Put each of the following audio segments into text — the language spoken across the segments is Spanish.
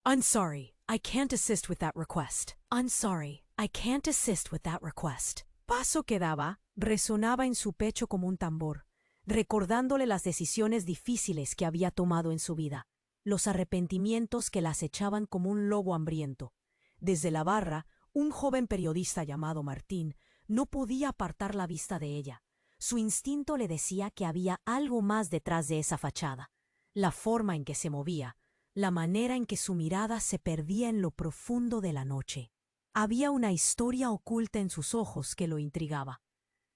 I'm sorry, I can't assist with that request. I'm sorry, I can't assist with that request. Paso que daba resonaba en su pecho como un tambor, recordándole las decisiones difíciles que había tomado en su vida, los arrepentimientos que la acechaban como un lobo hambriento. Desde la barra, un joven periodista llamado Martín no podía apartar la vista de ella. Su instinto le decía que había algo más detrás de esa fachada. La forma en que se movía, la manera en que su mirada se perdía en lo profundo de la noche. Había una historia oculta en sus ojos que lo intrigaba.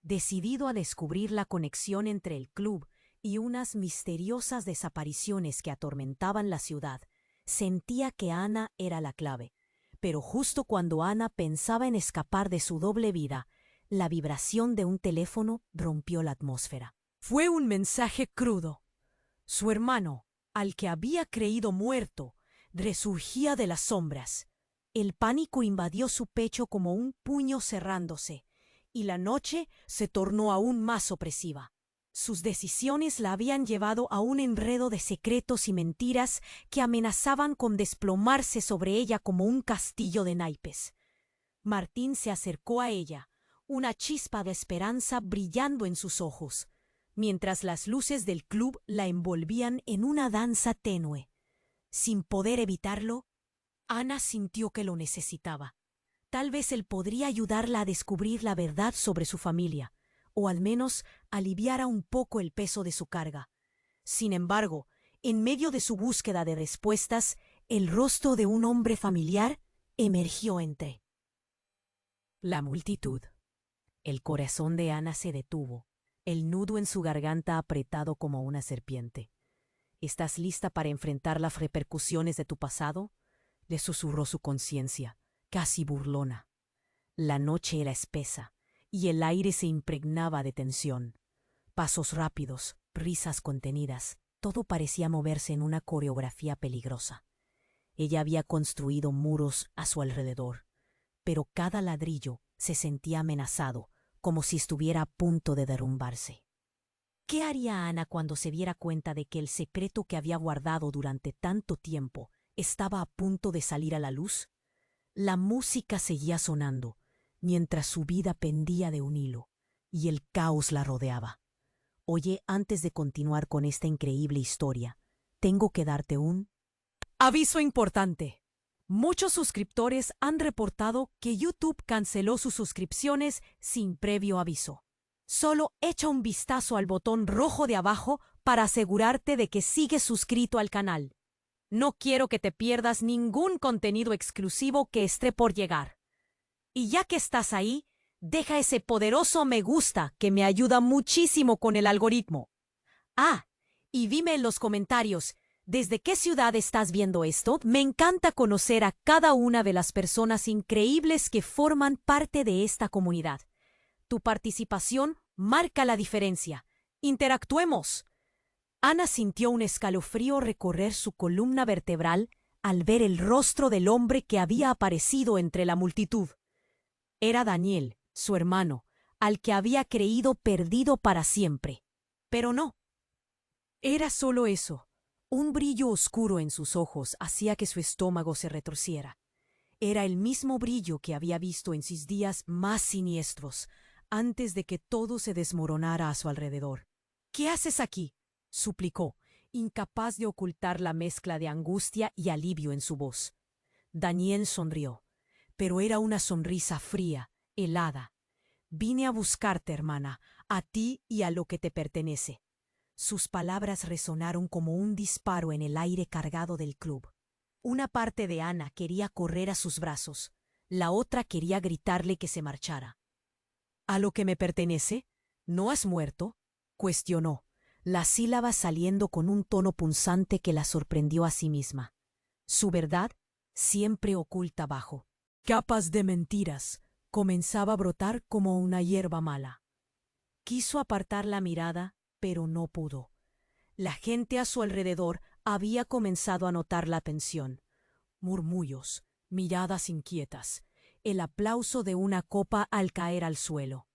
Decidido a descubrir la conexión entre el club y unas misteriosas desapariciones que atormentaban la ciudad, sentía que Ana era la clave. Pero justo cuando Ana pensaba en escapar de su doble vida, la vibración de un teléfono rompió la atmósfera. Fue un mensaje crudo. Su hermano, al que había creído muerto, resurgía de las sombras. El pánico invadió su pecho como un puño cerrándose, y la noche se tornó aún más opresiva. Sus decisiones la habían llevado a un enredo de secretos y mentiras que amenazaban con desplomarse sobre ella como un castillo de naipes. Martín se acercó a ella, una chispa de esperanza brillando en sus ojos, mientras las luces del club la envolvían en una danza tenue. Sin poder evitarlo, Ana sintió que lo necesitaba. Tal vez él podría ayudarla a descubrir la verdad sobre su familia, o al menos aliviara un poco el peso de su carga. Sin embargo, en medio de su búsqueda de respuestas, el rostro de un hombre familiar emergió entre la multitud. El corazón de Ana se detuvo, el nudo en su garganta apretado como una serpiente. ¿Estás lista para enfrentar las repercusiones de tu pasado?, le susurró su conciencia, casi burlona. La noche era espesa, y el aire se impregnaba de tensión. Pasos rápidos, risas contenidas, todo parecía moverse en una coreografía peligrosa. Ella había construido muros a su alrededor, pero cada ladrillo se sentía amenazado, como si estuviera a punto de derrumbarse. ¿Qué haría Ana cuando se diera cuenta de que el secreto que había guardado durante tanto tiempo estaba a punto de salir a la luz? La música seguía sonando, mientras su vida pendía de un hilo, y el caos la rodeaba. Oye, antes de continuar con esta increíble historia, tengo que darte un aviso importante. Muchos suscriptores han reportado que YouTube canceló sus suscripciones sin previo aviso. Solo echa un vistazo al botón rojo de abajo para asegurarte de que sigues suscrito al canal. No quiero que te pierdas ningún contenido exclusivo que esté por llegar. Y ya que estás ahí, deja ese poderoso me gusta que me ayuda muchísimo con el algoritmo. Ah, y dime en los comentarios, ¿desde qué ciudad estás viendo esto? Me encanta conocer a cada una de las personas increíbles que forman parte de esta comunidad. Tu participación marca la diferencia. ¡Interactuemos! Ana sintió un escalofrío recorrer su columna vertebral al ver el rostro del hombre que había aparecido entre la multitud. Era Daniel, su hermano, al que había creído perdido para siempre. Pero no. Era solo eso. Un brillo oscuro en sus ojos hacía que su estómago se retorciera. Era el mismo brillo que había visto en sus días más siniestros, antes de que todo se desmoronara a su alrededor. ¿Qué haces aquí?, suplicó, incapaz de ocultar la mezcla de angustia y alivio en su voz. Daniel sonrió, pero era una sonrisa fría, helada. Vine a buscarte, hermana, a ti y a lo que te pertenece. Sus palabras resonaron como un disparo en el aire cargado del club. Una parte de Ana quería correr a sus brazos, la otra quería gritarle que se marchara. ¿A lo que me pertenece? ¿No has muerto?, cuestionó, las sílabas saliendo con un tono punzante que la sorprendió a sí misma. Su verdad siempre oculta bajo capas de mentiras comenzaba a brotar como una hierba mala. Quiso apartar la mirada, pero no pudo. La gente a su alrededor había comenzado a notar la tensión. Murmullos, miradas inquietas, el aplauso de una copa al caer al suelo.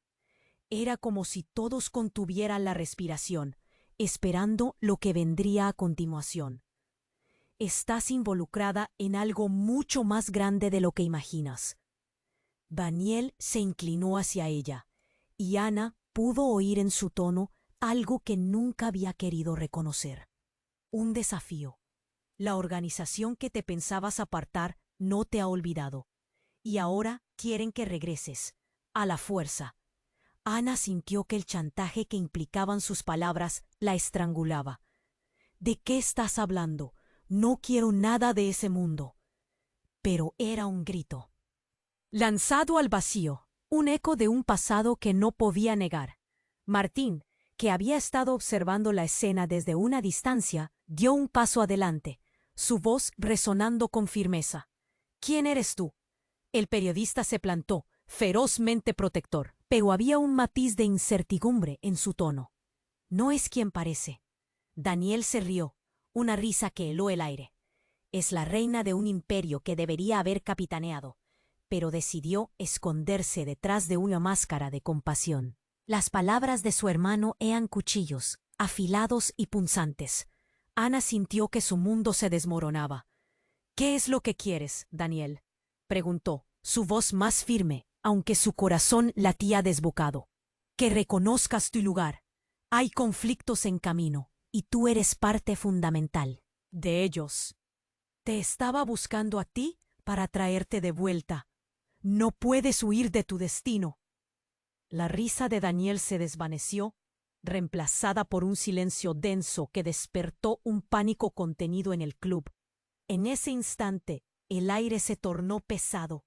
Era como si todos contuvieran la respiración, esperando lo que vendría a continuación. estás involucrada en algo mucho más grande de lo que imaginas. Daniel se inclinó hacia ella, y Ana pudo oír en su tono algo que nunca había querido reconocer. Un desafío. La organización que te pensabas apartar no te ha olvidado, y ahora quieren que regreses, a la fuerza. Ana sintió que el chantaje que implicaban sus palabras la estrangulaba. ¿De qué estás hablando? No quiero nada de ese mundo. Pero era un grito, lanzado al vacío, un eco de un pasado que no podía negar. Martín, que había estado observando la escena desde una distancia, dio un paso adelante, su voz resonando con firmeza. ¿Quién eres tú? El periodista se plantó, ferozmente protector, pero había un matiz de incertidumbre en su tono. No es quien parece. Daniel se rió, una risa que heló el aire. Es la reina de un imperio que debería haber capitaneado, pero decidió esconderse detrás de una máscara de compasión. Las palabras de su hermano eran cuchillos, afilados y punzantes. Ana sintió que su mundo se desmoronaba. ¿Qué es lo que quieres, Daniel?, preguntó, su voz más firme, aunque su corazón latía desbocado. Que reconozcas tu lugar. Hay conflictos en camino, y tú eres parte fundamental de ellos. Te estaba buscando a ti para traerte de vuelta. No puedes huir de tu destino. La risa de Daniel se desvaneció, reemplazada por un silencio denso que despertó un pánico contenido en el club. En ese instante, el aire se tornó pesado.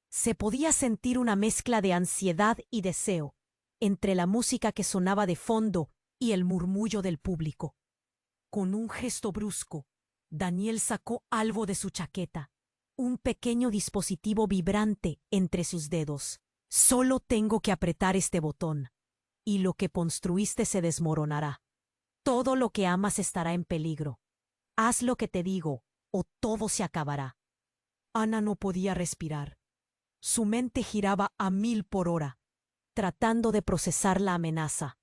Se podía sentir una mezcla de ansiedad y deseo entre la música que sonaba de fondo y el murmullo del público. Con un gesto brusco, Daniel sacó algo de su chaqueta, un pequeño dispositivo vibrante entre sus dedos. Solo tengo que apretar este botón, y lo que construiste se desmoronará. Todo lo que amas estará en peligro. Haz lo que te digo, o todo se acabará. Ana no podía respirar. Su mente giraba a 1000 por hora, tratando de procesar la amenaza.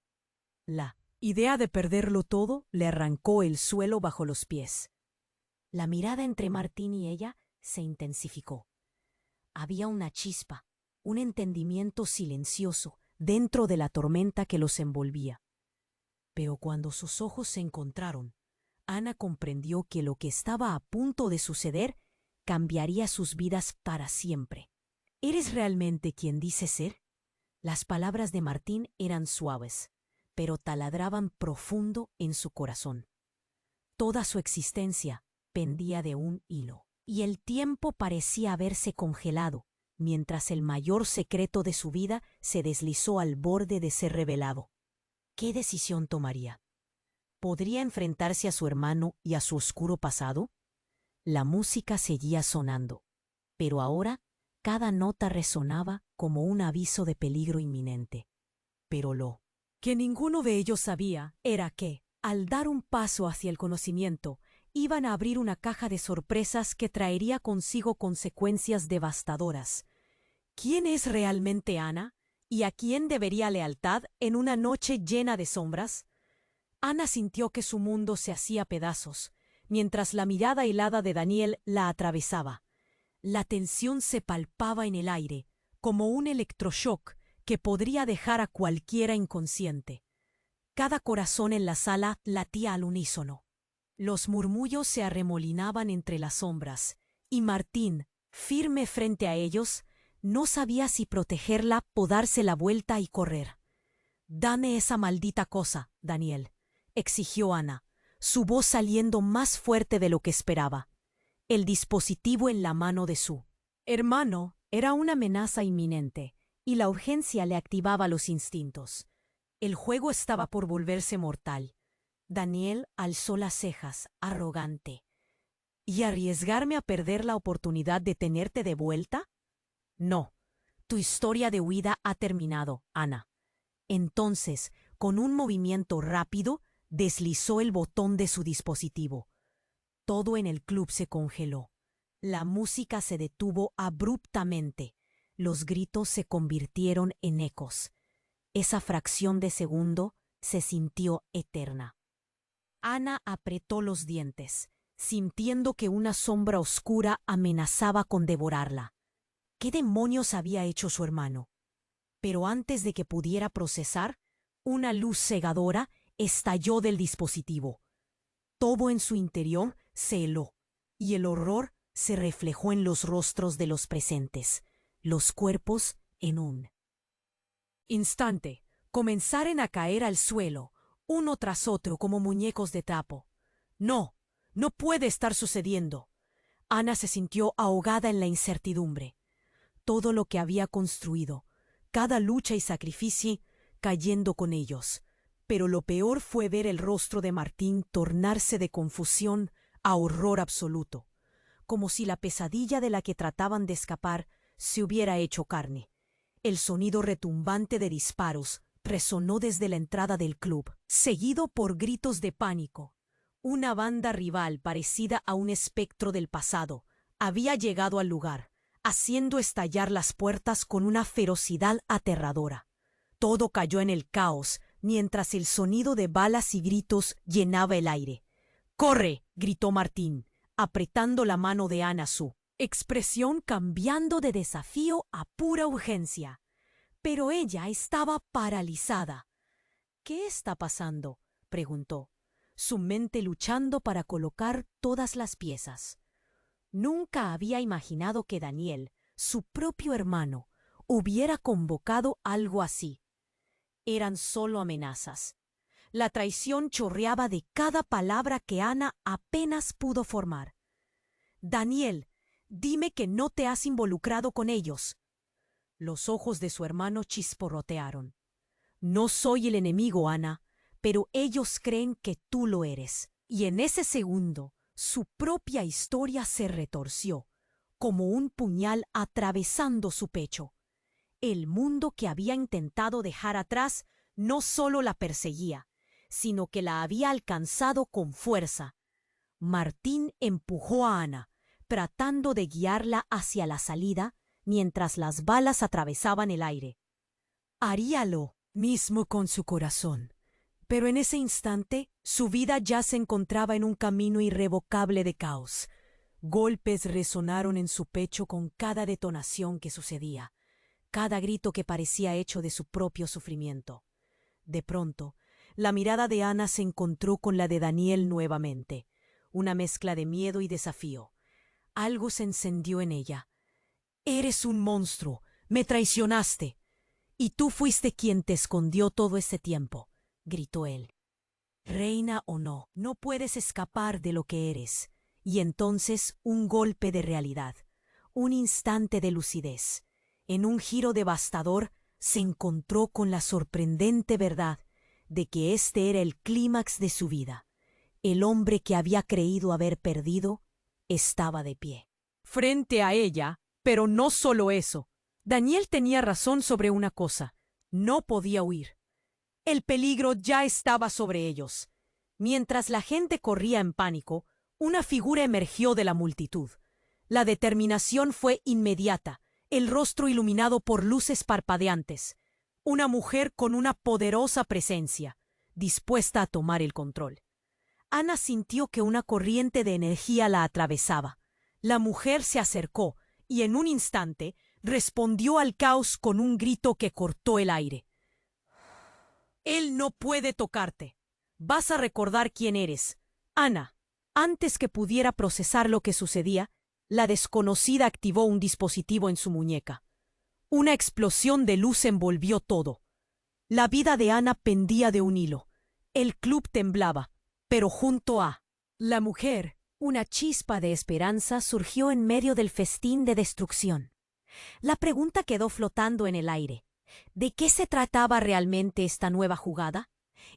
La idea de perderlo todo le arrancó el suelo bajo los pies. La mirada entre Martín y ella se intensificó. Había una chispa, un entendimiento silencioso dentro de la tormenta que los envolvía. Pero cuando sus ojos se encontraron, Ana comprendió que lo que estaba a punto de suceder cambiaría sus vidas para siempre. ¿Eres realmente quien dices ser? Las palabras de Martín eran suaves, pero taladraban profundo en su corazón. Toda su existencia pendía de un hilo, y el tiempo parecía haberse congelado, mientras el mayor secreto de su vida se deslizó al borde de ser revelado. ¿Qué decisión tomaría? ¿Podría enfrentarse a su hermano y a su oscuro pasado? La música seguía sonando, pero ahora cada nota resonaba como un aviso de peligro inminente. Pero lo que ninguno de ellos sabía era que, al dar un paso hacia el conocimiento, iban a abrir una caja de sorpresas que traería consigo consecuencias devastadoras. ¿Quién es realmente Ana? ¿Y a quién debería lealtad en una noche llena de sombras? Ana sintió que su mundo se hacía pedazos, mientras la mirada helada de Daniel la atravesaba. La tensión se palpaba en el aire, como un electroshock que podría dejar a cualquiera inconsciente. Cada corazón en la sala latía al unísono. Los murmullos se arremolinaban entre las sombras, y Martín, firme frente a ellos, no sabía si protegerla o darse la vuelta y correr. «Dame esa maldita cosa, Daniel», exigió Ana, su voz saliendo más fuerte de lo que esperaba. El dispositivo en la mano de su hermano era una amenaza inminente, y la urgencia le activaba los instintos. El juego estaba por volverse mortal. Daniel alzó las cejas, arrogante. ¿Y arriesgarme a perder la oportunidad de tenerte de vuelta? No, tu historia de huida ha terminado, Ana. Entonces, con un movimiento rápido, deslizó el botón de su dispositivo. Todo en el club se congeló. La música se detuvo abruptamente. Los gritos se convirtieron en ecos. Esa fracción de segundo se sintió eterna. Ana apretó los dientes. sintiendo que una sombra oscura amenazaba con devorarla. ¿Qué demonios había hecho su hermano? Pero antes de que pudiera procesar, una luz cegadora estalló del dispositivo. Todo en su interior se heló, y el horror se reflejó en los rostros de los presentes. Los cuerpos en un instante comenzaron a caer al suelo, uno tras otro como muñecos de trapo. No, no puede estar sucediendo. Ana se sintió ahogada en la incertidumbre. Todo lo que había construido, cada lucha y sacrificio, cayendo con ellos. Pero lo peor fue ver el rostro de Martín tornarse de confusión a horror absoluto, como si la pesadilla de la que trataban de escapar se hubiera hecho carne. El sonido retumbante de disparos resonó desde la entrada del club, seguido por gritos de pánico. Una banda rival parecida a un espectro del pasado había llegado al lugar, haciendo estallar las puertas con una ferocidad aterradora. Todo cayó en el caos, mientras el sonido de balas y gritos llenaba el aire. ¡Corre!, gritó Martín, apretando la mano de Ana, su expresión cambiando de desafío a pura urgencia. Pero ella estaba paralizada. ¿Qué está pasando?, preguntó, su mente luchando para colocar todas las piezas. Nunca había imaginado que Daniel, su propio hermano, hubiera convocado algo así. Eran solo amenazas. La traición chorreaba de cada palabra que Ana apenas pudo formar. «Daniel, dime que no te has involucrado con ellos». Los ojos de su hermano chisporrotearon. «No soy el enemigo, Ana, pero ellos creen que tú lo eres». Y en ese segundo, su propia historia se retorció, como un puñal atravesando su pecho. El mundo que había intentado dejar atrás no solo la perseguía, sino que la había alcanzado con fuerza. Martín empujó a Ana, tratando de guiarla hacia la salida mientras las balas atravesaban el aire. Haría lo mismo con su corazón, pero en ese instante su vida ya se encontraba en un camino irrevocable de caos. Golpes resonaron en su pecho con cada detonación que sucedía, cada grito que parecía hecho de su propio sufrimiento. De pronto, la mirada de Ana se encontró con la de Daniel nuevamente, una mezcla de miedo y desafío. Algo se encendió en ella. «Eres un monstruo, me traicionaste. Y tú fuiste quien te escondió todo este tiempo», gritó él. «Reina o no, no puedes escapar de lo que eres». Y entonces un golpe de realidad, un instante de lucidez. En un giro devastador se encontró con la sorprendente verdad de que este era el clímax de su vida. El hombre que había creído haber perdido estaba de pie frente a ella, pero no solo eso. Daniel tenía razón sobre una cosa: no podía huir. El peligro ya estaba sobre ellos. Mientras la gente corría en pánico, una figura emergió de la multitud. La determinación fue inmediata, el rostro iluminado por luces parpadeantes. Una mujer con una poderosa presencia, dispuesta a tomar el control. Ana sintió que una corriente de energía la atravesaba. La mujer se acercó y en un instante respondió al caos con un grito que cortó el aire. «Él no puede tocarte. Vas a recordar quién eres. Ana». Antes que pudiera procesar lo que sucedía, la desconocida activó un dispositivo en su muñeca. Una explosión de luz envolvió todo. La vida de Ana pendía de un hilo. El club temblaba, pero junto a la mujer, una chispa de esperanza surgió en medio del festín de destrucción. La pregunta quedó flotando en el aire. ¿De qué se trataba realmente esta nueva jugada?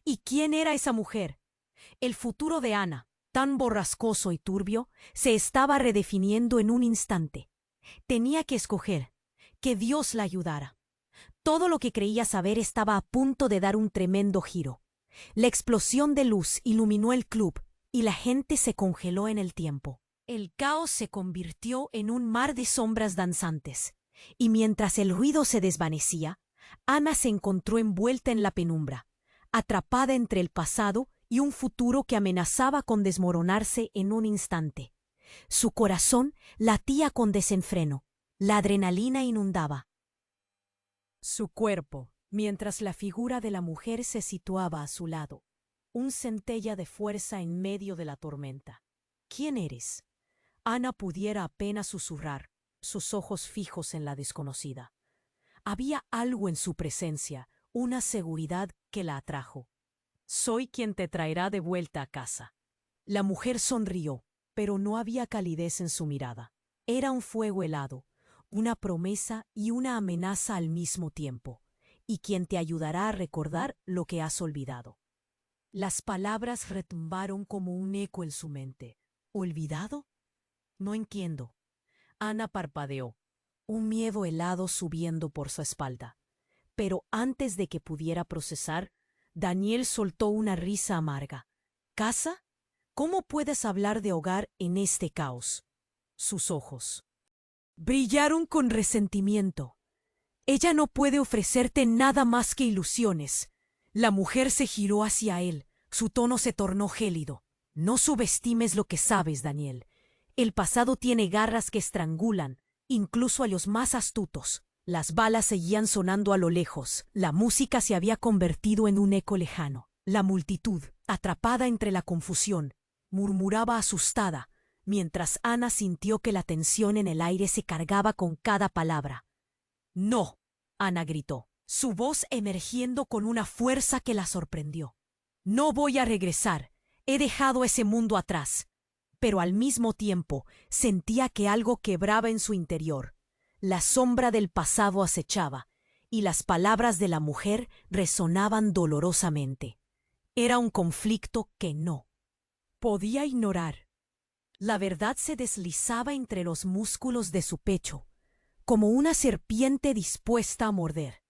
¿Y quién era esa mujer? El futuro de Ana, tan borrascoso y turbio, se estaba redefiniendo en un instante. Tenía que escoger, que Dios la ayudara. Todo lo que creía saber estaba a punto de dar un tremendo giro. La explosión de luz iluminó el club y la gente se congeló en el tiempo. El caos se convirtió en un mar de sombras danzantes, y mientras el ruido se desvanecía, Ana se encontró envuelta en la penumbra, atrapada entre el pasado y un futuro que amenazaba con desmoronarse en un instante. Su corazón latía con desenfreno. La adrenalina inundaba su cuerpo, mientras la figura de la mujer se situaba a su lado, un centella de fuerza en medio de la tormenta. ¿Quién eres? Ana pudiera apenas susurrar, sus ojos fijos en la desconocida. Había algo en su presencia, una seguridad que la atrajo. Soy quien te traerá de vuelta a casa. La mujer sonrió, pero no había calidez en su mirada. Era un fuego helado, una promesa y una amenaza al mismo tiempo, y quien te ayudará a recordar lo que has olvidado. Las palabras retumbaron como un eco en su mente. ¿Olvidado? No entiendo. Ana parpadeó, un miedo helado subiendo por su espalda. Pero antes de que pudiera procesar, Daniel soltó una risa amarga. ¿Casa? ¿Cómo puedes hablar de hogar en este caos? Sus ojos brillaron con resentimiento. Ella no puede ofrecerte nada más que ilusiones. La mujer se giró hacia él. Su tono se tornó gélido. No subestimes lo que sabes, Daniel. El pasado tiene garras que estrangulan, incluso a los más astutos. Las balas seguían sonando a lo lejos. La música se había convertido en un eco lejano. La multitud, atrapada entre la confusión, murmuraba asustada, mientras Ana sintió que la tensión en el aire se cargaba con cada palabra. «No», Ana gritó, su voz emergiendo con una fuerza que la sorprendió. «No voy a regresar. He dejado ese mundo atrás». Pero al mismo tiempo sentía que algo quebraba en su interior. La sombra del pasado acechaba, y las palabras de la mujer resonaban dolorosamente. Era un conflicto que no podía ignorar. La verdad se deslizaba entre los músculos de su pecho, como una serpiente dispuesta a morder.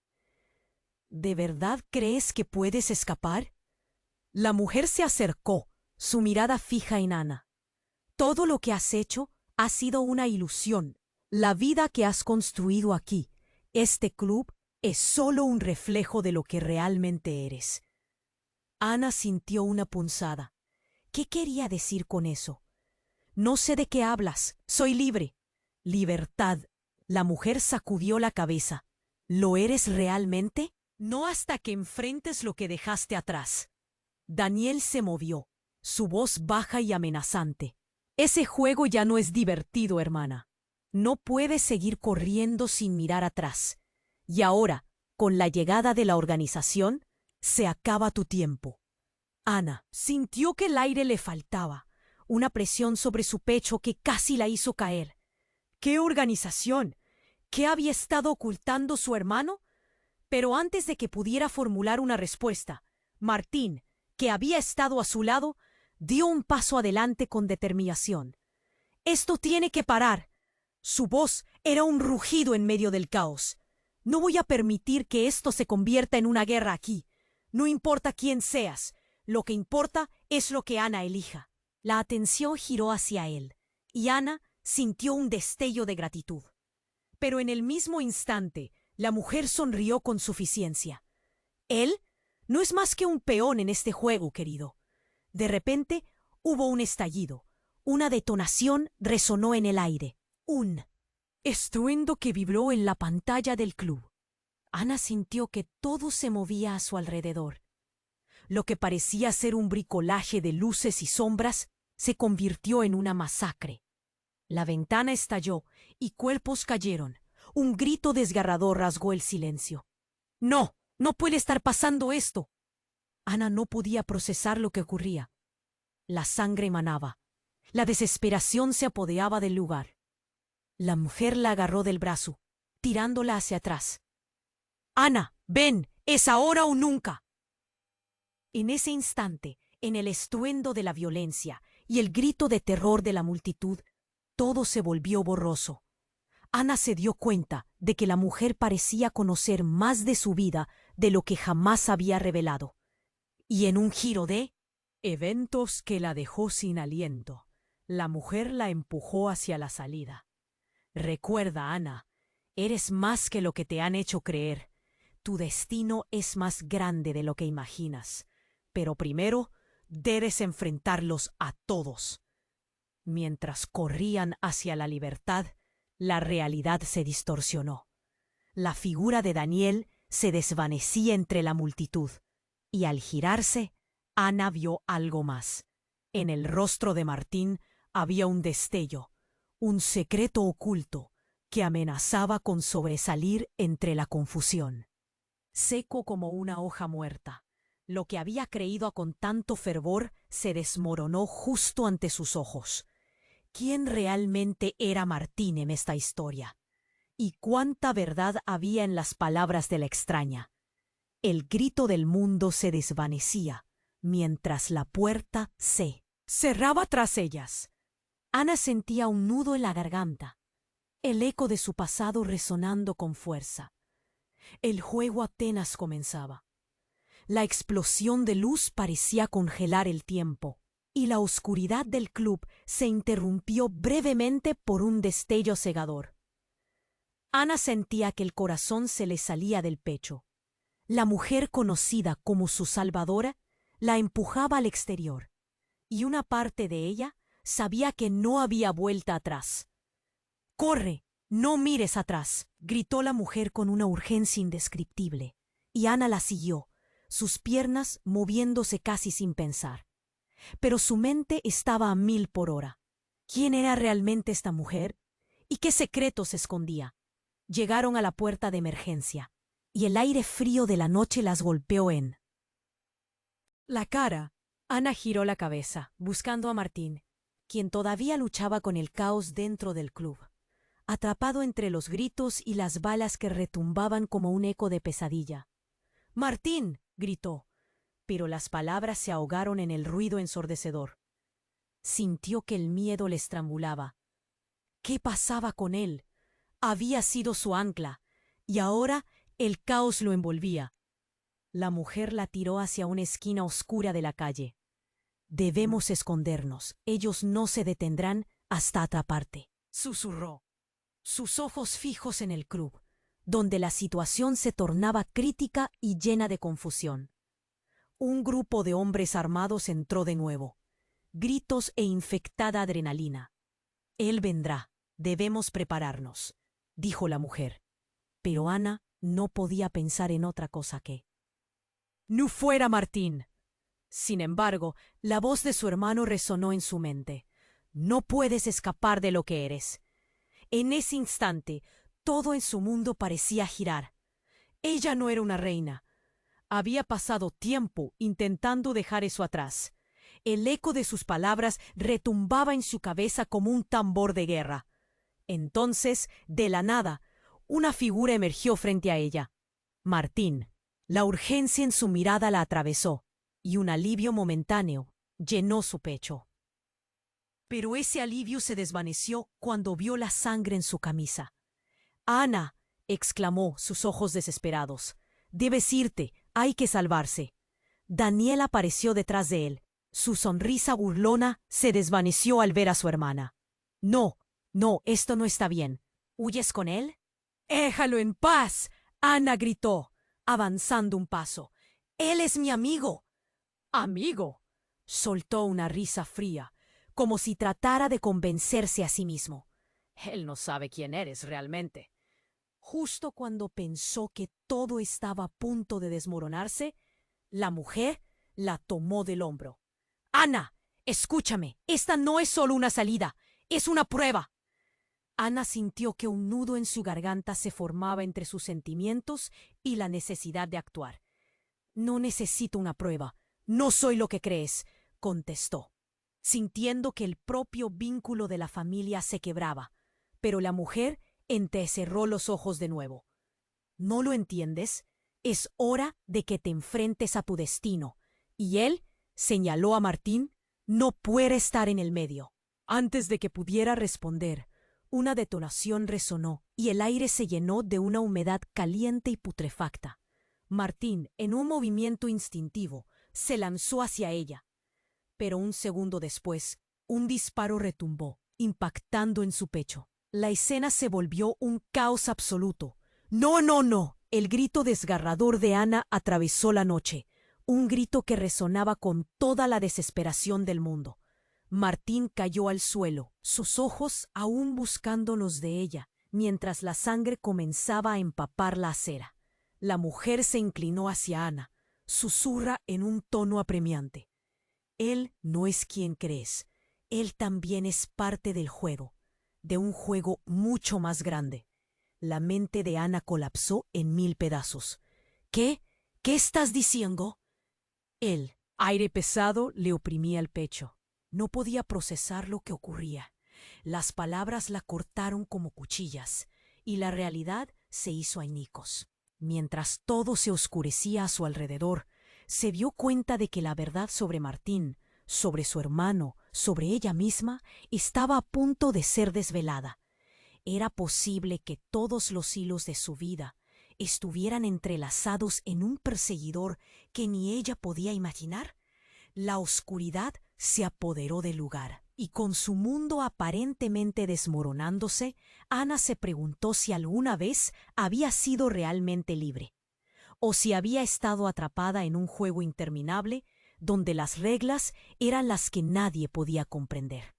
¿De verdad crees que puedes escapar? La mujer se acercó, su mirada fija en Ana. Todo lo que has hecho ha sido una ilusión. La vida que has construido aquí, este club, es solo un reflejo de lo que realmente eres. Ana sintió una punzada. ¿Qué quería decir con eso? No sé de qué hablas. Soy libre. Libertad. La mujer sacudió la cabeza. ¿Lo eres realmente? No hasta que enfrentes lo que dejaste atrás. Daniel se movió, su voz baja y amenazante. Ese juego ya no es divertido, hermana. No puedes seguir corriendo sin mirar atrás. Y ahora, con la llegada de la organización, se acaba tu tiempo. Ana sintió que el aire le faltaba, una presión sobre su pecho que casi la hizo caer. ¿Qué organización? ¿Qué había estado ocultando su hermano? Pero antes de que pudiera formular una respuesta, Martín, que había estado a su lado, dio un paso adelante con determinación. «Esto tiene que parar». Su voz era un rugido en medio del caos. «No voy a permitir que esto se convierta en una guerra aquí. No importa quién seas, lo que importa es lo que Ana elija». La atención giró hacia él, y Ana sintió un destello de gratitud. Pero en el mismo instante, la mujer sonrió con suficiencia. «Él no es más que un peón en este juego, querido». De repente hubo un estallido. Una detonación resonó en el aire. Un estruendo que vibró en la pantalla del club. Ana sintió que todo se movía a su alrededor. Lo que parecía ser un bricolaje de luces y sombras se convirtió en una masacre. La ventana estalló y cuerpos cayeron. Un grito desgarrador rasgó el silencio. «No, no puede estar pasando esto». Ana no podía procesar lo que ocurría. La sangre manaba. La desesperación se apoderaba del lugar. La mujer la agarró del brazo, tirándola hacia atrás. «Ana, ven, es ahora o nunca». En ese instante, en el estruendo de la violencia y el grito de terror de la multitud, todo se volvió borroso. Ana se dio cuenta de que la mujer parecía conocer más de su vida de lo que jamás había revelado. Y en un giro de eventos que la dejó sin aliento, la mujer la empujó hacia la salida. «Recuerda, Ana, eres más que lo que te han hecho creer. Tu destino es más grande de lo que imaginas. Pero primero, Debes enfrentarlos a todos. Mientras corrían hacia la libertad, la realidad se distorsionó. La figura de Daniel se desvanecía entre la multitud, y al girarse, Ana vio algo más. En el rostro de Martín había un destello, un secreto oculto que amenazaba con sobresalir entre la confusión. Seco como una hoja muerta, lo que había creído con tanto fervor se desmoronó justo ante sus ojos. ¿Quién realmente era Martín en esta historia? ¿Y cuánta verdad había en las palabras de la extraña? El grito del mundo se desvanecía, mientras la puerta se cerraba tras ellas. Ana sentía un nudo en la garganta, el eco de su pasado resonando con fuerza. El juego apenas comenzaba. La explosión de luz parecía congelar el tiempo, y la oscuridad del club se interrumpió brevemente por un destello cegador. Ana sentía que el corazón se le salía del pecho. La mujer conocida como su salvadora la empujaba al exterior, y una parte de ella sabía que no había vuelta atrás. «¡Corre! ¡No mires atrás!», gritó la mujer con una urgencia indescriptible, y Ana la siguió, sus piernas moviéndose casi sin pensar. Pero su mente estaba a 1000 por hora. ¿Quién era realmente esta mujer? ¿Y qué secretos escondía? Llegaron a la puerta de emergencia, y el aire frío de la noche las golpeó en la cara. Ana giró la cabeza, buscando a Martín, quien todavía luchaba con el caos dentro del club, atrapado entre los gritos y las balas que retumbaban como un eco de pesadilla. «¡Martín!», gritó, pero las palabras se ahogaron en el ruido ensordecedor. Sintió que el miedo le estrangulaba. ¿Qué pasaba con él? Había sido su ancla, y ahora el caos lo envolvía. La mujer la tiró hacia una esquina oscura de la calle. «Debemos escondernos. Ellos no se detendrán hasta atraparte», susurró, sus ojos fijos en el club, donde la situación se tornaba crítica y llena de confusión. Un grupo de hombres armados entró de nuevo. Gritos e infectada adrenalina. «Él vendrá. Debemos prepararnos», dijo la mujer. Pero Ana no podía pensar en otra cosa que «¡No fuera Martín!». Sin embargo, la voz de su hermano resonó en su mente. «No puedes escapar de lo que eres». En ese instante, todo en su mundo parecía girar. Ella no era una reina. Había pasado tiempo intentando dejar eso atrás. El eco de sus palabras retumbaba en su cabeza como un tambor de guerra. Entonces, de la nada, una figura emergió frente a ella. Martín. La urgencia en su mirada la atravesó, y un alivio momentáneo llenó su pecho. Pero ese alivio se desvaneció cuando vio la sangre en su camisa. «¡Ana!», exclamó, sus ojos desesperados. «Debes irte, hay que salvarse». Daniel apareció detrás de él. Su sonrisa burlona se desvaneció al ver a su hermana. «No, no, esto no está bien. ¿Huyes con él?». «¡Déjalo en paz!», Ana gritó, avanzando un paso. «Él es mi amigo». «¿Amigo?», soltó una risa fría, como si tratara de convencerse a sí mismo. «Él no sabe quién eres realmente». Justo cuando pensó que todo estaba a punto de desmoronarse, la mujer la tomó del hombro. «Ana, escúchame, esta no es solo una salida, es una prueba». Ana sintió que un nudo en su garganta se formaba entre sus sentimientos y la necesidad de actuar. «No necesito una prueba, no soy lo que crees», contestó, sintiendo que el propio vínculo de la familia se quebraba. Pero la mujer entrecerró los ojos de nuevo. «¿No lo entiendes? Es hora de que te enfrentes a tu destino». Y él señaló a Martín. «No puede estar en el medio». Antes de que pudiera responder, una detonación resonó y el aire se llenó de una humedad caliente y putrefacta. Martín, en un movimiento instintivo, se lanzó hacia ella. Pero un segundo después, un disparo retumbó, impactando en su pecho. La escena se volvió un caos absoluto. «¡No, no, no!». El grito desgarrador de Ana atravesó la noche. un grito que resonaba con toda la desesperación del mundo. Martín cayó al suelo, sus ojos aún buscando los de ella, mientras la sangre comenzaba a empapar la acera. La mujer se inclinó hacia Ana, susurra en un tono apremiante. Él no es quien crees. Él también es parte del juego, de un juego mucho más grande. La mente de Ana colapsó en 1000 pedazos. ¿Qué? ¿Qué estás diciendo? Él, aire pesado, le oprimía el pecho. No podía procesar lo que ocurría. Las palabras la cortaron como cuchillas, y la realidad se hizo añicos. Mientras todo se oscurecía a su alrededor, se dio cuenta de que la verdad sobre Martín, sobre su hermano, sobre ella misma, estaba a punto de ser desvelada. Era posible que todos los hilos de su vida estuvieran entrelazados en un perseguidor que ni ella podía imaginar. La oscuridad se apoderó del lugar, y con su mundo aparentemente desmoronándose, Ana se preguntó si alguna vez había sido realmente libre, o si había estado atrapada en un juego interminable donde las reglas eran las que nadie podía comprender.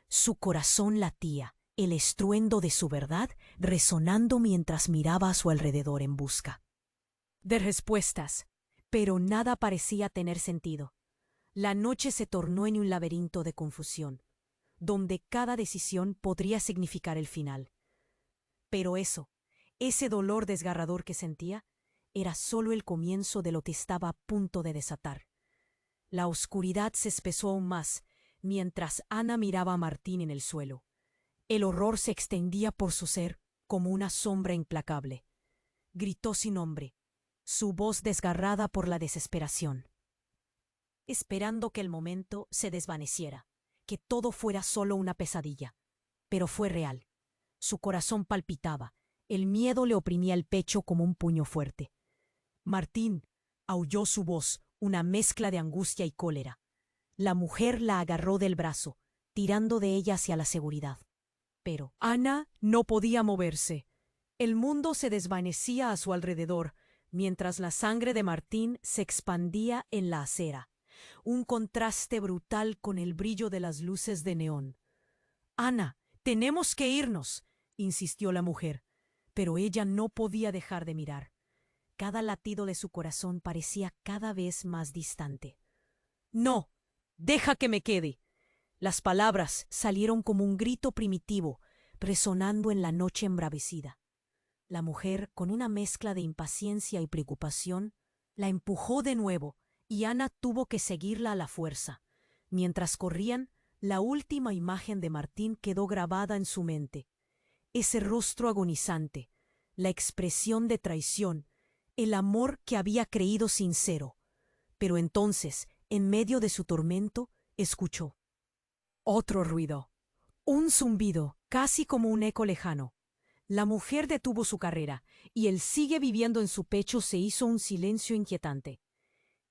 Su corazón latía, el estruendo de su verdad resonando mientras miraba a su alrededor en busca de respuestas, pero nada parecía tener sentido. La noche se tornó en un laberinto de confusión, donde cada decisión podría significar el final. Pero ese dolor desgarrador que sentía, era solo el comienzo de lo que estaba a punto de desatar. La oscuridad se espesó aún más, mientras Ana miraba a Martín en el suelo. El horror se extendía por su ser como una sombra implacable. Gritó sin nombre, su voz desgarrada por la desesperación, esperando que el momento se desvaneciera, que todo fuera solo una pesadilla. Pero fue real. Su corazón palpitaba, el miedo le oprimía el pecho como un puño fuerte. Martín, aulló su voz, una mezcla de angustia y cólera. La mujer la agarró del brazo, tirando de ella hacia la seguridad. Pero Ana no podía moverse. El mundo se desvanecía a su alrededor, mientras la sangre de Martín se expandía en la acera, un contraste brutal con el brillo de las luces de neón. «Ana, tenemos que irnos», insistió la mujer, pero ella no podía dejar de mirar. Cada latido de su corazón parecía cada vez más distante. «No, deja que me quede». Las palabras salieron como un grito primitivo, resonando en la noche embravecida. La mujer, con una mezcla de impaciencia y preocupación, la empujó de nuevo, y Ana tuvo que seguirla a la fuerza. Mientras corrían, la última imagen de Martín quedó grabada en su mente. Ese rostro agonizante, la expresión de traición, el amor que había creído sincero. Pero entonces, en medio de su tormento, escuchó otro ruido, un zumbido, casi como un eco lejano. La mujer detuvo su carrera, y el sigue viviendo en su pecho se hizo un silencio inquietante.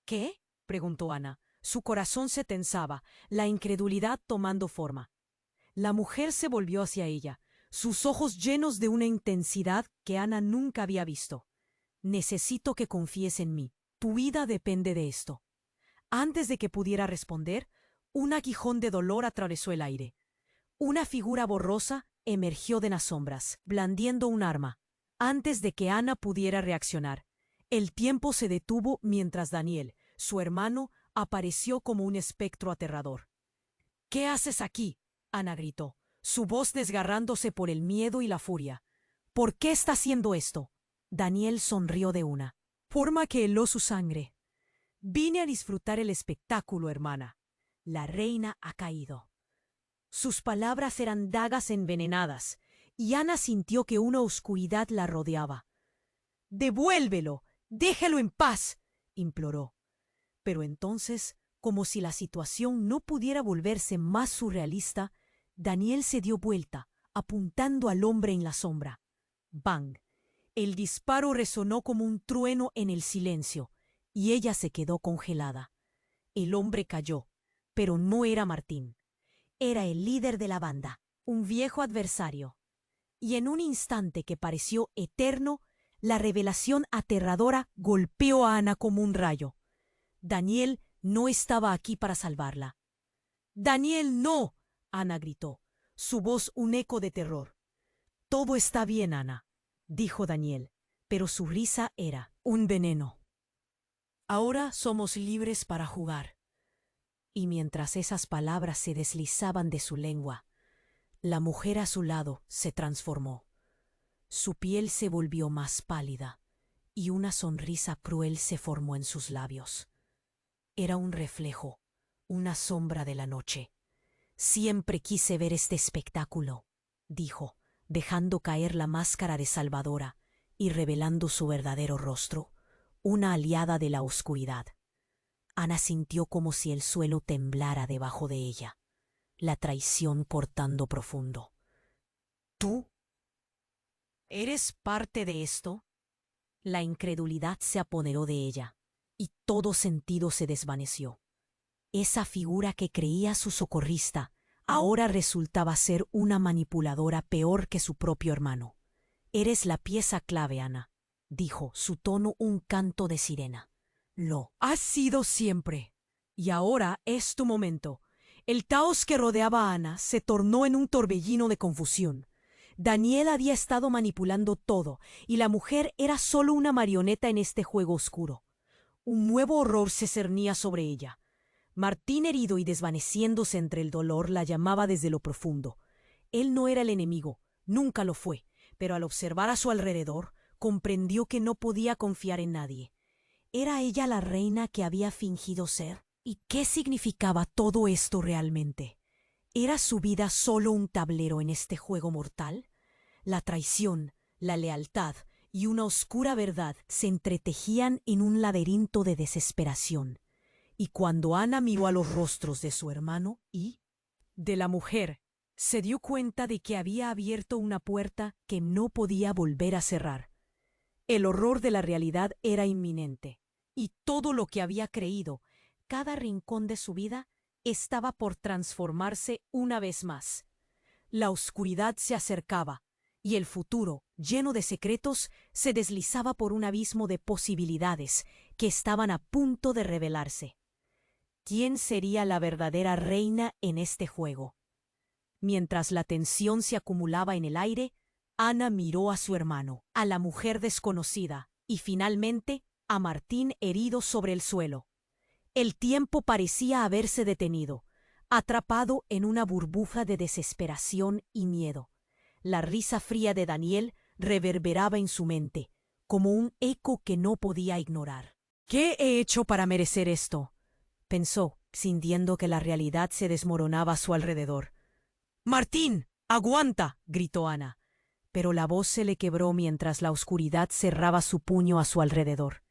¿Qué? Preguntó Ana. Su corazón se tensaba, la incredulidad tomando forma. La mujer se volvió hacia ella, sus ojos llenos de una intensidad que Ana nunca había visto. Necesito que confíes en mí. Tu vida depende de esto. Antes de que pudiera responder, un aguijón de dolor atravesó el aire. Una figura borrosa emergió de las sombras, blandiendo un arma. Antes de que Ana pudiera reaccionar, el tiempo se detuvo mientras Daniel, su hermano, apareció como un espectro aterrador. «¿Qué haces aquí?», Ana gritó, su voz desgarrándose por el miedo y la furia. «¿Por qué está haciendo esto?». Daniel sonrió de una forma que heló su sangre. «Vine a disfrutar el espectáculo, hermana. La reina ha caído». Sus palabras eran dagas envenenadas, y Ana sintió que una oscuridad la rodeaba. «¡Devuélvelo! ¡Déjalo en paz!», imploró. Pero entonces, como si la situación no pudiera volverse más surrealista, Daniel se dio vuelta, apuntando al hombre en la sombra. ¡Bang! El disparo resonó como un trueno en el silencio, y ella se quedó congelada. El hombre cayó, pero no era Martín. Era el líder de la banda, un viejo adversario. Y en un instante que pareció eterno, la revelación aterradora golpeó a Ana como un rayo. Daniel no estaba aquí para salvarla. ¡Daniel, no! Ana gritó, su voz un eco de terror. Todo está bien, Ana, dijo Daniel, pero su risa era un veneno. Ahora somos libres para jugar. Y mientras esas palabras se deslizaban de su lengua, la mujer a su lado se transformó. Su piel se volvió más pálida y una sonrisa cruel se formó en sus labios. Era un reflejo, una sombra de la noche. Siempre quise ver este espectáculo, dijo, dejando caer la máscara de salvadora y revelando su verdadero rostro, una aliada de la oscuridad. Ana sintió como si el suelo temblara debajo de ella, la traición cortando profundo. ¿Tú? ¿Eres parte de esto? La incredulidad se apoderó de ella, y todo sentido se desvaneció. Esa figura que creía su socorrista ahora resultaba ser una manipuladora peor que su propio hermano. Eres la pieza clave, Ana, dijo, su tono un canto de sirena. Lo has sido siempre, y ahora es tu momento. El caos que rodeaba a Ana se tornó en un torbellino de confusión. Daniel había estado manipulando todo, y la mujer era solo una marioneta en este juego oscuro. Un nuevo horror se cernía sobre ella. Martín, herido y desvaneciéndose entre el dolor, la llamaba desde lo profundo. Él no era el enemigo, nunca lo fue, pero al observar a su alrededor, comprendió que no podía confiar en nadie. ¿Era ella la reina que había fingido ser? ¿Y qué significaba todo esto realmente? ¿Era su vida solo un tablero en este juego mortal? La traición, la lealtad y una oscura verdad se entretejían en un laberinto de desesperación. Y cuando Ana miró a los rostros de su hermano y de la mujer, se dio cuenta de que había abierto una puerta que no podía volver a cerrar. El horror de la realidad era inminente, y todo lo que había creído, cada rincón de su vida, estaba por transformarse una vez más. La oscuridad se acercaba, y el futuro, lleno de secretos, se deslizaba por un abismo de posibilidades que estaban a punto de revelarse. ¿Quién sería la verdadera reina en este juego? Mientras la tensión se acumulaba en el aire, Ana miró a su hermano, a la mujer desconocida y finalmente a Martín herido sobre el suelo. El tiempo parecía haberse detenido, atrapado en una burbuja de desesperación y miedo. La risa fría de Daniel reverberaba en su mente, como un eco que no podía ignorar. ¿Qué he hecho para merecer esto?, pensó, sintiendo que la realidad se desmoronaba a su alrededor. ¡Martín! ¡Aguanta!, gritó Ana. Pero la voz se le quebró mientras la oscuridad cerraba su puño a su alrededor.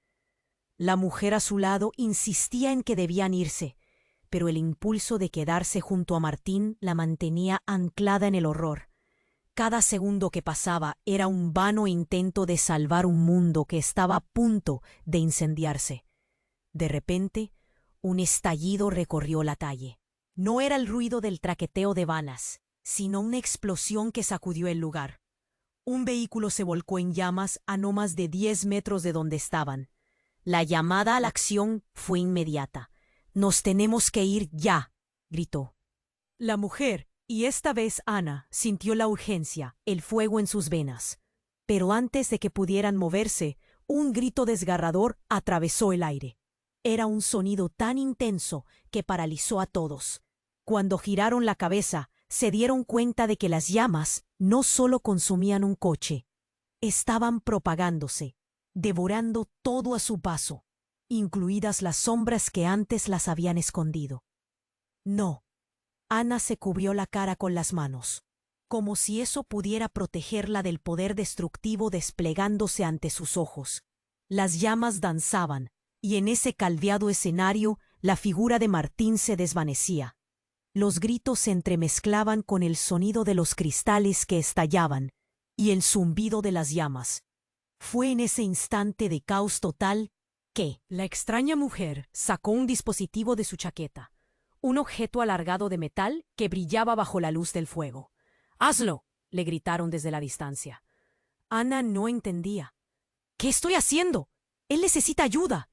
La mujer a su lado insistía en que debían irse, pero el impulso de quedarse junto a Martín la mantenía anclada en el horror. Cada segundo que pasaba era un vano intento de salvar un mundo que estaba a punto de incendiarse. De repente, un estallido recorrió la calle. No era el ruido del traqueteo de balas, sino una explosión que sacudió el lugar. Un vehículo se volcó en llamas a no más de 10 metros de donde estaban. La llamada a la acción fue inmediata. «¡Nos tenemos que ir ya!», gritó. La mujer, y esta vez Ana, sintió la urgencia, el fuego en sus venas. Pero antes de que pudieran moverse, un grito desgarrador atravesó el aire. Era un sonido tan intenso que paralizó a todos. Cuando giraron la cabeza, se dieron cuenta de que las llamas no solo consumían un coche, estaban propagándose, devorando todo a su paso, incluidas las sombras que antes las habían escondido. No. Ana se cubrió la cara con las manos, como si eso pudiera protegerla del poder destructivo desplegándose ante sus ojos. Las llamas danzaban, y en ese caldeado escenario la figura de Martín se desvanecía. Los gritos se entremezclaban con el sonido de los cristales que estallaban y el zumbido de las llamas. Fue en ese instante de caos total que la extraña mujer sacó un dispositivo de su chaqueta, un objeto alargado de metal que brillaba bajo la luz del fuego. «¡Hazlo!», le gritaron desde la distancia. Ana no entendía. «¿Qué estoy haciendo? Él necesita ayuda».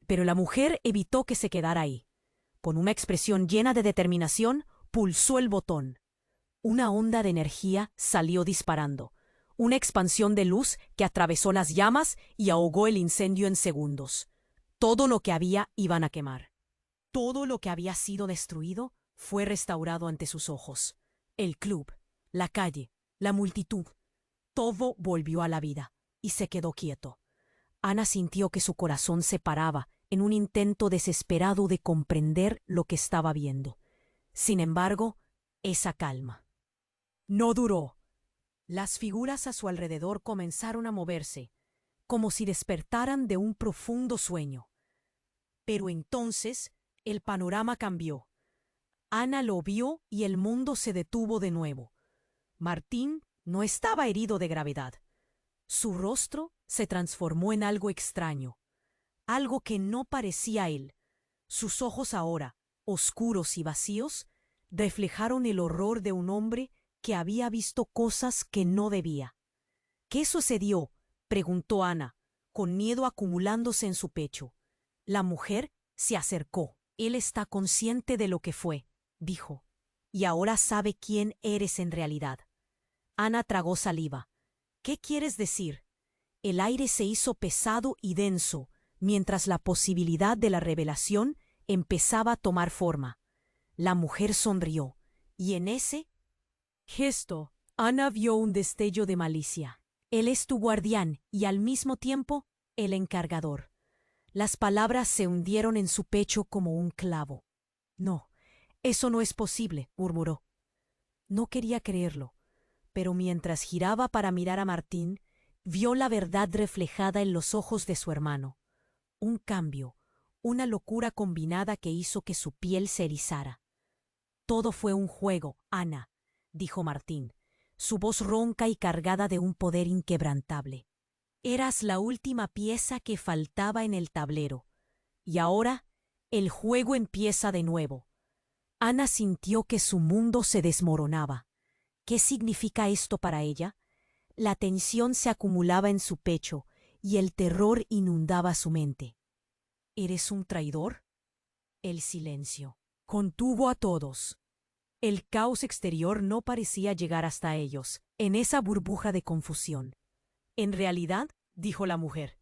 Pero la mujer evitó que se quedara ahí. Con una expresión llena de determinación, pulsó el botón. Una onda de energía salió disparando, una expansión de luz que atravesó las llamas y ahogó el incendio en segundos. Todo lo que había iban a quemar. Todo lo que había sido destruido fue restaurado ante sus ojos. El club, la calle, la multitud, todo volvió a la vida y se quedó quieto. Ana sintió que su corazón se paraba en un intento desesperado de comprender lo que estaba viendo. Sin embargo, esa calma no duró. Las figuras a su alrededor comenzaron a moverse, como si despertaran de un profundo sueño. Pero entonces el panorama cambió. Ana lo vio y el mundo se detuvo de nuevo. Martín no estaba herido de gravedad. Su rostro se transformó en algo extraño, algo que no parecía él. Sus ojos ahora, oscuros y vacíos, reflejaron el horror de un hombre que había visto cosas que no debía. ¿Qué sucedió?, preguntó Ana, con miedo acumulándose en su pecho. La mujer se acercó. Él está consciente de lo que fue, dijo, y ahora sabe quién eres en realidad. Ana tragó saliva. ¿Qué quieres decir? El aire se hizo pesado y denso, mientras la posibilidad de la revelación empezaba a tomar forma. La mujer sonrió, y en ese gesto, Ana vio un destello de malicia. Él es tu guardián y al mismo tiempo el encargador. Las palabras se hundieron en su pecho como un clavo. No, eso no es posible, murmuró. No quería creerlo, pero mientras giraba para mirar a Martín, vio la verdad reflejada en los ojos de su hermano. Un cambio, una locura combinada que hizo que su piel se erizara. Todo fue un juego, Ana, dijo Martín, su voz ronca y cargada de un poder inquebrantable. Eras la última pieza que faltaba en el tablero, y ahora el juego empieza de nuevo. Ana sintió que su mundo se desmoronaba. ¿Qué significa esto para ella? La tensión se acumulaba en su pecho y el terror inundaba su mente. ¿Eres un traidor? El silencio contuvo a todos. El caos exterior no parecía llegar hasta ellos, en esa burbuja de confusión. En realidad, dijo la mujer,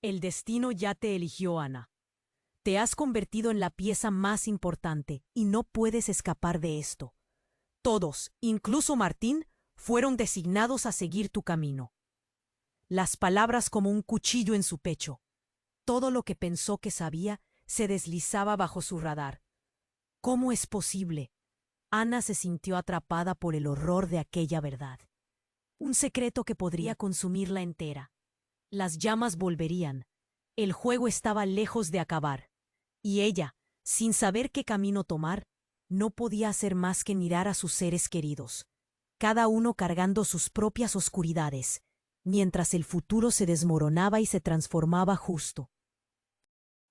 el destino ya te eligió, Ana. Te has convertido en la pieza más importante y no puedes escapar de esto. Todos, incluso Martín, fueron designados a seguir tu camino. Las palabras como un cuchillo en su pecho. Todo lo que pensó que sabía se deslizaba bajo su radar. ¿Cómo es posible? Ana se sintió atrapada por el horror de aquella verdad. Un secreto que podría consumirla entera. Las llamas volverían. El juego estaba lejos de acabar. Y ella, sin saber qué camino tomar, no podía hacer más que mirar a sus seres queridos, cada uno cargando sus propias oscuridades, mientras el futuro se desmoronaba y se transformaba justo.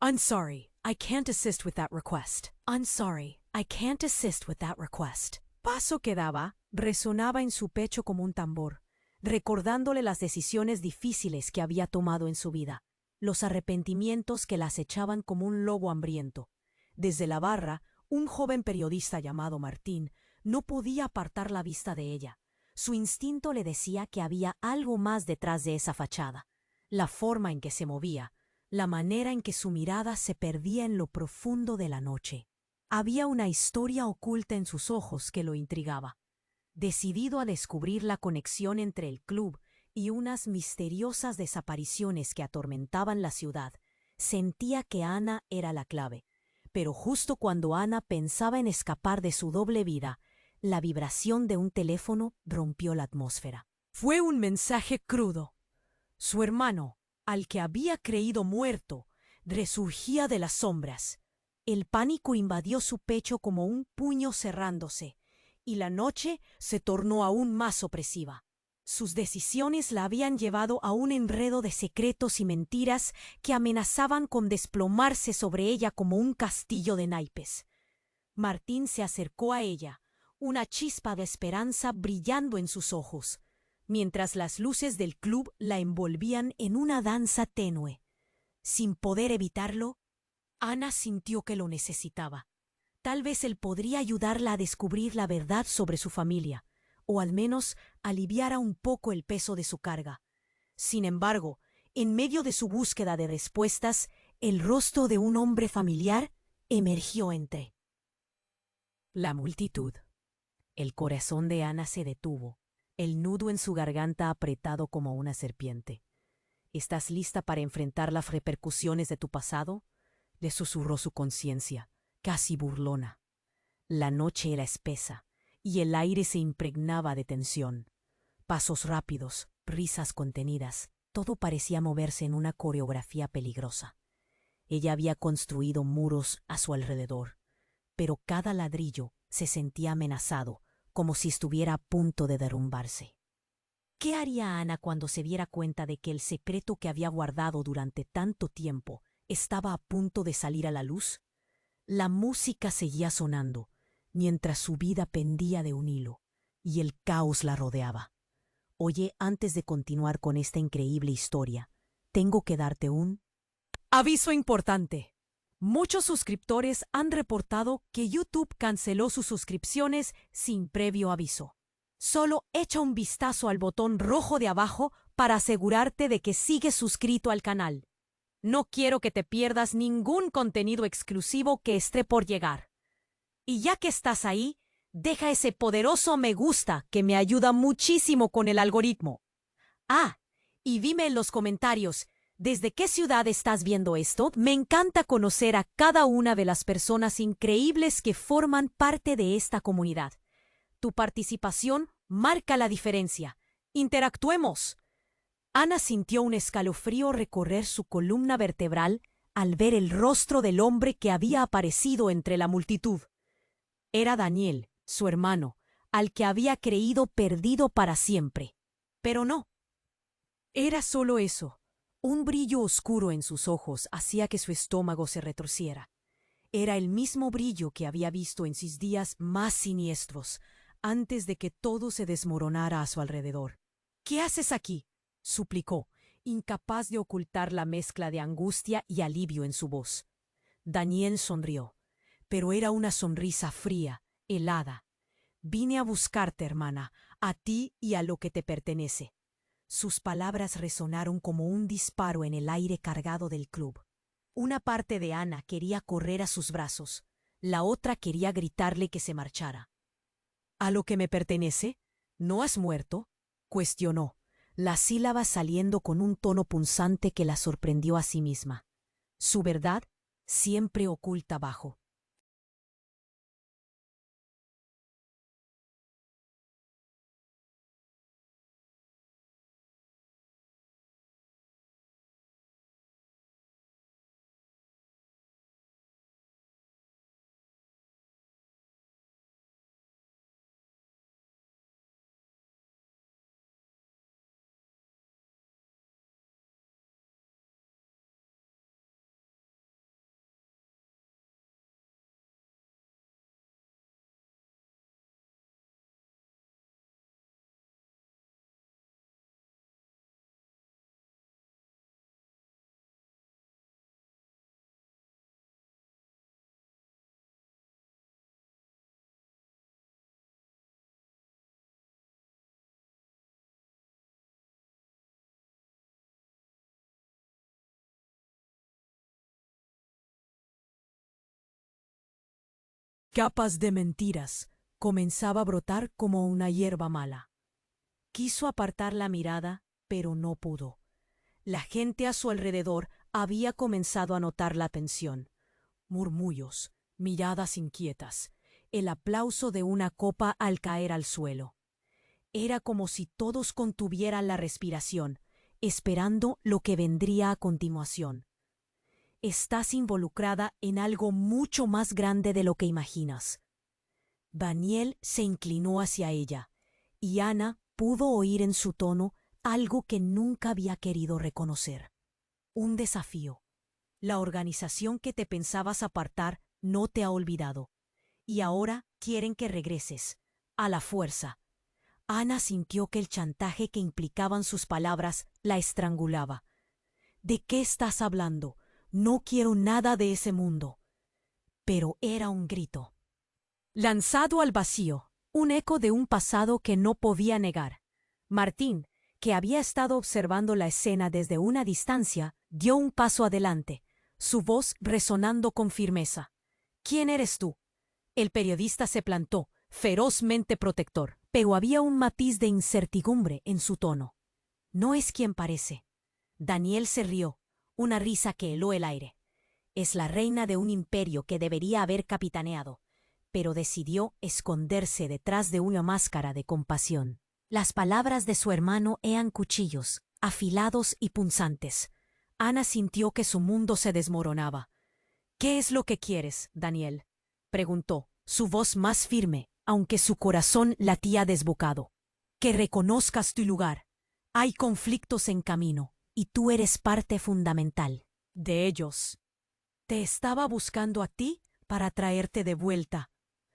I'm sorry, I can't assist with that request. I'm sorry, I can't assist with that request. Paso que daba resonaba en su pecho como un tambor, recordándole las decisiones difíciles que había tomado en su vida, los arrepentimientos que la acechaban como un lobo hambriento. Desde la barra, un joven periodista llamado Martín no podía apartar la vista de ella. Su instinto le decía que había algo más detrás de esa fachada. La forma en que se movía, la manera en que su mirada se perdía en lo profundo de la noche. Había una historia oculta en sus ojos que lo intrigaba. Decidido a descubrir la conexión entre el club y unas misteriosas desapariciones que atormentaban la ciudad, sentía que Ana era la clave. Pero justo cuando Ana pensaba en escapar de su doble vida, la vibración de un teléfono rompió la atmósfera. Fue un mensaje crudo. Su hermano, al que había creído muerto, resurgía de las sombras. El pánico invadió su pecho como un puño cerrándose, y la noche se tornó aún más opresiva. Sus decisiones la habían llevado a un enredo de secretos y mentiras que amenazaban con desplomarse sobre ella como un castillo de naipes. Martín se acercó a ella, una chispa de esperanza brillando en sus ojos, mientras las luces del club la envolvían en una danza tenue. Sin poder evitarlo, Ana sintió que lo necesitaba. Tal vez él podría ayudarla a descubrir la verdad sobre su familia, o al menos aliviara un poco el peso de su carga. Sin embargo, en medio de su búsqueda de respuestas, el rostro de un hombre familiar emergió entre la multitud. El corazón de Ana se detuvo, el nudo en su garganta apretado como una serpiente. ¿Estás lista para enfrentar las repercusiones de tu pasado?, le susurró su conciencia, casi burlona. La noche era espesa, y el aire se impregnaba de tensión. Pasos rápidos, risas contenidas, todo parecía moverse en una coreografía peligrosa. Ella había construido muros a su alrededor, pero cada ladrillo se sentía amenazado, como si estuviera a punto de derrumbarse. ¿Qué haría Ana cuando se diera cuenta de que el secreto que había guardado durante tanto tiempo estaba a punto de salir a la luz? La música seguía sonando, mientras su vida pendía de un hilo, y el caos la rodeaba. Oye, antes de continuar con esta increíble historia, tengo que darte un aviso importante. Muchos suscriptores han reportado que YouTube canceló sus suscripciones sin previo aviso. Solo echa un vistazo al botón rojo de abajo para asegurarte de que sigues suscrito al canal. No quiero que te pierdas ningún contenido exclusivo que esté por llegar. Y ya que estás ahí, deja ese poderoso me gusta que me ayuda muchísimo con el algoritmo. Ah, y dime en los comentarios, ¿desde qué ciudad estás viendo esto? Me encanta conocer a cada una de las personas increíbles que forman parte de esta comunidad. Tu participación marca la diferencia. ¡Interactuemos! Ana sintió un escalofrío recorrer su columna vertebral al ver el rostro del hombre que había aparecido entre la multitud. Era Daniel, su hermano, al que había creído perdido para siempre. Pero no. Era solo eso. Un brillo oscuro en sus ojos hacía que su estómago se retorciera. Era el mismo brillo que había visto en sus días más siniestros, antes de que todo se desmoronara a su alrededor. ¿Qué haces aquí?, suplicó, incapaz de ocultar la mezcla de angustia y alivio en su voz. Daniel sonrió, pero era una sonrisa fría, helada. Vine a buscarte, hermana, a ti y a lo que te pertenece. Sus palabras resonaron como un disparo en el aire cargado del club. Una parte de Ana quería correr a sus brazos, la otra quería gritarle que se marchara. ¿A lo que me pertenece? ¿No has muerto?, cuestionó, las sílabas saliendo con un tono punzante que la sorprendió a sí misma. Su verdad siempre oculta bajo. Capas de mentiras comenzaba a brotar como una hierba mala. Quiso apartar la mirada, pero no pudo. La gente a su alrededor había comenzado a notar la tensión. Murmullos, miradas inquietas, el aplauso de una copa al caer al suelo. Era como si todos contuvieran la respiración, esperando lo que vendría a continuación. Estás involucrada en algo mucho más grande de lo que imaginas. Daniel se inclinó hacia ella, y Ana pudo oír en su tono algo que nunca había querido reconocer. Un desafío. La organización que te pensabas apartar no te ha olvidado, y ahora quieren que regreses, a la fuerza. Ana sintió que el chantaje que implicaban sus palabras la estrangulaba. ¿De qué estás hablando? No quiero nada de ese mundo. Pero era un grito, lanzado al vacío, un eco de un pasado que no podía negar. Martín, que había estado observando la escena desde una distancia, dio un paso adelante, su voz resonando con firmeza. ¿Quién eres tú? El periodista se plantó, ferozmente protector, pero había un matiz de incertidumbre en su tono. No es quien parece. Daniel se rió, una risa que heló el aire. Es la reina de un imperio que debería haber capitaneado, pero decidió esconderse detrás de una máscara de compasión. Las palabras de su hermano eran cuchillos, afilados y punzantes. Ana sintió que su mundo se desmoronaba. ¿Qué es lo que quieres, Daniel?, preguntó, su voz más firme, aunque su corazón latía desbocado. Que reconozcas tu lugar. Hay conflictos en camino, y tú eres parte fundamental de ellos. Te estaba buscando a ti para traerte de vuelta.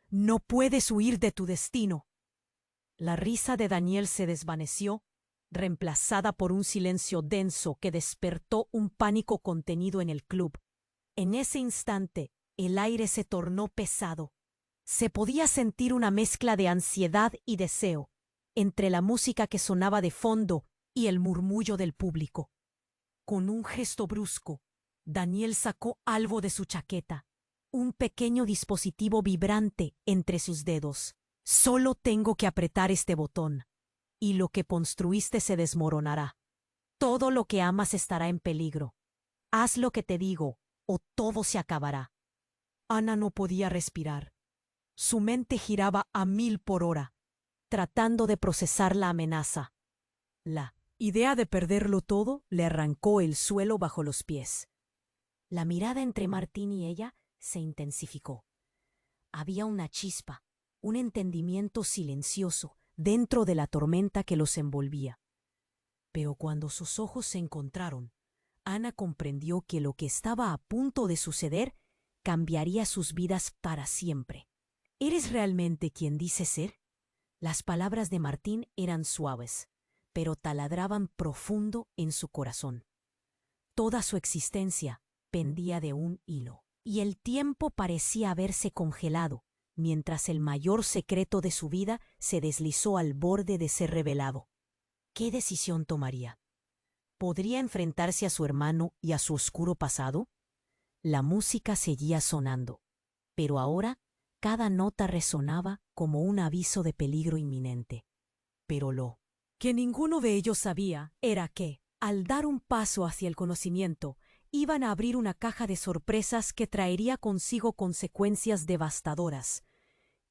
No puedes huir de tu destino. La risa de Daniel se desvaneció, reemplazada por un silencio denso que despertó un pánico contenido en el club. En ese instante, el aire se tornó pesado. Se podía sentir una mezcla de ansiedad y deseo entre la música que sonaba de fondo y el murmullo del público. Con un gesto brusco, Daniel sacó algo de su chaqueta, un pequeño dispositivo vibrante entre sus dedos. Solo tengo que apretar este botón, y lo que construiste se desmoronará. Todo lo que amas estará en peligro. Haz lo que te digo, o todo se acabará. Ana no podía respirar. Su mente giraba a 1000 por hora, tratando de procesar la amenaza. La idea de perderlo todo le arrancó el suelo bajo los pies. La mirada entre Martín y ella se intensificó. Había una chispa, un entendimiento silencioso dentro de la tormenta que los envolvía. Pero cuando sus ojos se encontraron, Ana comprendió que lo que estaba a punto de suceder cambiaría sus vidas para siempre. ¿Eres realmente quien dices ser? Las palabras de Martín eran suaves, pero taladraban profundo en su corazón. Toda su existencia pendía de un hilo, y el tiempo parecía haberse congelado, mientras el mayor secreto de su vida se deslizó al borde de ser revelado. ¿Qué decisión tomaría? ¿Podría enfrentarse a su hermano y a su oscuro pasado? La música seguía sonando, pero ahora cada nota resonaba como un aviso de peligro inminente. Pero lo que ninguno de ellos sabía era que, al dar un paso hacia el conocimiento, iban a abrir una caja de sorpresas que traería consigo consecuencias devastadoras.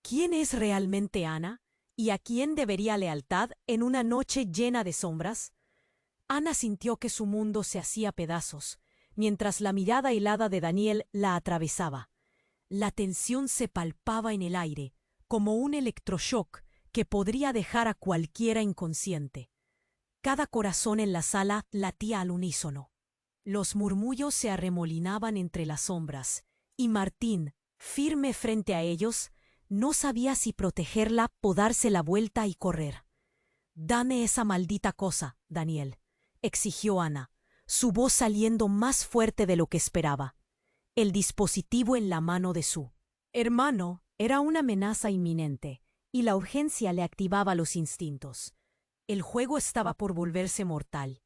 ¿Quién es realmente Ana? ¿Y a quién debería lealtad en una noche llena de sombras? Ana sintió que su mundo se hacía pedazos, mientras la mirada helada de Daniel la atravesaba. La tensión se palpaba en el aire, como un electroshock que podría dejar a cualquiera inconsciente. Cada corazón en la sala latía al unísono. Los murmullos se arremolinaban entre las sombras, y Martín, firme frente a ellos, no sabía si protegerla o darse la vuelta y correr. «Dame esa maldita cosa, Daniel», exigió Ana, su voz saliendo más fuerte de lo que esperaba. El dispositivo en la mano de su hermano era una amenaza inminente, y la urgencia le activaba los instintos. El juego estaba por volverse mortal.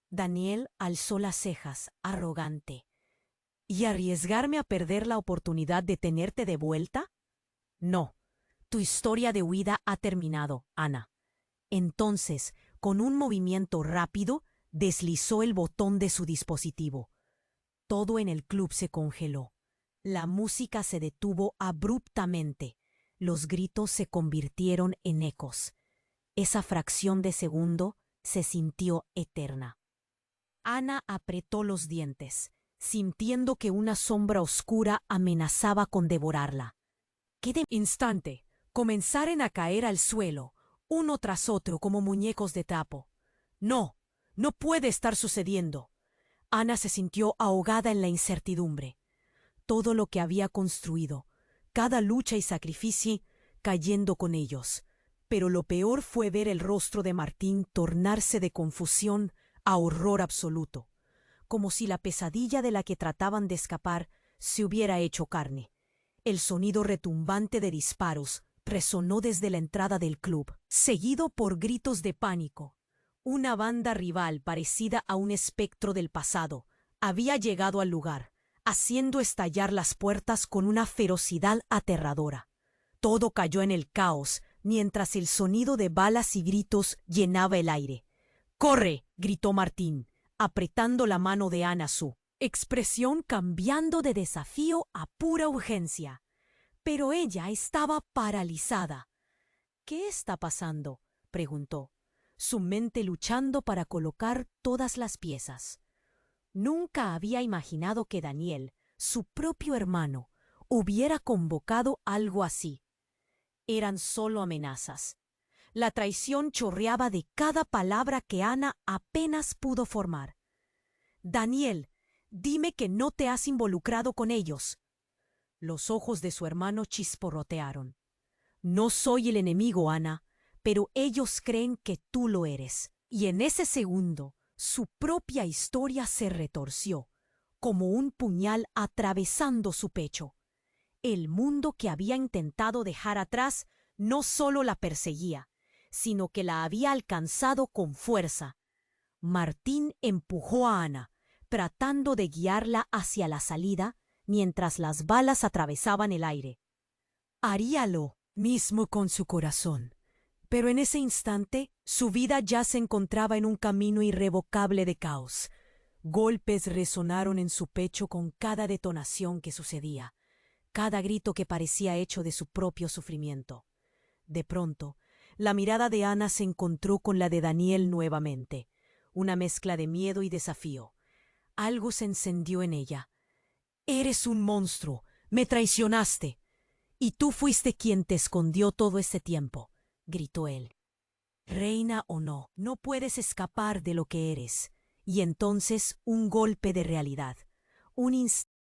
Daniel alzó las cejas, arrogante. ¿Y arriesgarme a perder la oportunidad de tenerte de vuelta? No, tu historia de huida ha terminado, Ana. Entonces, con un movimiento rápido, deslizó el botón de su dispositivo. Todo en el club se congeló. La música se detuvo abruptamente. Los gritos se convirtieron en ecos. Esa fracción de segundo se sintió eterna. Ana apretó los dientes, sintiendo que una sombra oscura amenazaba con devorarla. Que de instante comenzaron a caer al suelo, uno tras otro como muñecos de trapo. No, no puede estar sucediendo. Ana se sintió ahogada en la incertidumbre. Todo lo que había construido, cada lucha y sacrificio, cayendo con ellos. Pero lo peor fue ver el rostro de Martín tornarse de confusión a horror absoluto. como si la pesadilla de la que trataban de escapar se hubiera hecho carne. El sonido retumbante de disparos resonó desde la entrada del club, seguido por gritos de pánico. Una banda rival parecida a un espectro del pasado había llegado al lugar, haciendo estallar las puertas con una ferocidad aterradora. Todo cayó en el caos mientras el sonido de balas y gritos llenaba el aire. ¡Corre!, gritó Martín, apretando la mano de Ana, su expresión cambiando de desafío a pura urgencia. Pero ella estaba paralizada. ¿Qué está pasando?, preguntó, su mente luchando para colocar todas las piezas. Nunca había imaginado que Daniel, su propio hermano, hubiera convocado algo así. Eran solo amenazas. La traición chorreaba de cada palabra que Ana apenas pudo formar. «Daniel, dime que no te has involucrado con ellos». Los ojos de su hermano chisporrotearon. «No soy el enemigo, Ana, pero ellos creen que tú lo eres». Y en ese segundo, su propia historia se retorció, como un puñal atravesando su pecho. El mundo que había intentado dejar atrás no solo la perseguía, sino que la había alcanzado con fuerza. Martín empujó a Ana, tratando de guiarla hacia la salida mientras las balas atravesaban el aire. Haría lo mismo con su corazón, pero en ese instante su vida ya se encontraba en un camino irrevocable de caos. Golpes resonaron en su pecho con cada detonación que sucedía, cada grito que parecía hecho de su propio sufrimiento. De pronto, la mirada de Ana se encontró con la de Daniel nuevamente, una mezcla de miedo y desafío. Algo se encendió en ella. «Eres un monstruo, me traicionaste. Y tú fuiste quien te escondió todo este tiempo», gritó él. «Reina o no, no puedes escapar de lo que eres». Y entonces un golpe de realidad, un instante